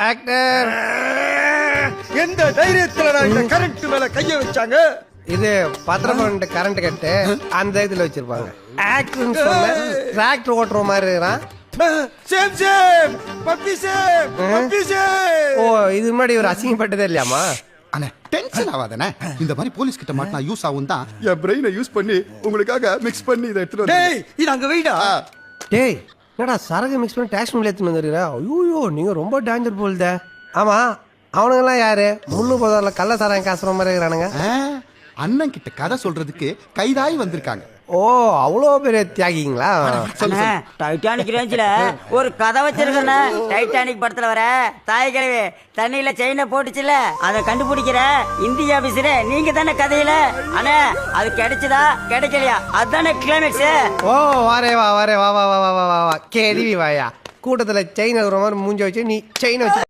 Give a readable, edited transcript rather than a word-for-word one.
Actor எந்த தைரியத்துல நான் இந்த கரண்ட் மேல கைய வச்சாங்க? இது பத்திரப்பண்டு கரண்ட் கட்டு அந்த இதுல வச்சிருப்பாங்க. ஆக்டர்னு சொன்ன டிராக்டர் ஓட்டுற மாதிரி இருக்கிறான். Same same puppy same puppy same. ஓ இது முன்னாடி ஒரு அசிங்கப்பட்டதே இல்லையாமா? அண்ணே டென்ஷன் ஆகாதண்ணே. இந்த மாதிரி போலீஸ் கிட்ட மாட்டினா யூஸ் ஆகும் தான் என் பிரெயினை யூஸ் பண்ணி உங்களுக்காக மிக்ஸ் பண்ணி இதை எடுத்துட்டு டேய் இது அங்க வைடா. டேய் என்னடா சரகு மிக்ஸ் பண்ணி டாக்ஸ் பண்ணி எடுத்துன்னு வந்துருக்கிற? ஐயோ நீங்க ரொம்ப டேஞ்சர் போல்த. ஆமா அவனுங்கெல்லாம் யாரு? முள்ளு போதாரில் கள்ள சாராயம் காசுற மாதிரி இருக்கிறானுங்க. அண்ணன் கிட்ட கதை சொல்றதுக்கு கைதாய் வந்திருக்காங்க. ஓ அவ்வளோ பெரிய தியாகிங்களா? டைட்டானிக் ரேஞ்சில ஒரு கதை வச்சிருக்கேண்ணே. டைட்டானிக் படத்துல வர தாய் கிழவி தண்ணியில செயினை போட்டுச்சுல, அதை கண்டுபிடிக்கிற இந்திய ஆபீசரே நீங்க தானே கதையில. அண்ணே அது கிடைச்சதா கிடைக்கலையா அதுதானே கிளைமேக்ஸ். ஓ வாரே வா வாரே வா வா வா வா வா வா கேள்வி வாயா. கூட்டத்துல செயின் இருக்கிற மாதிரி மூஞ்ச வச்சு நீ செயின் வச்சு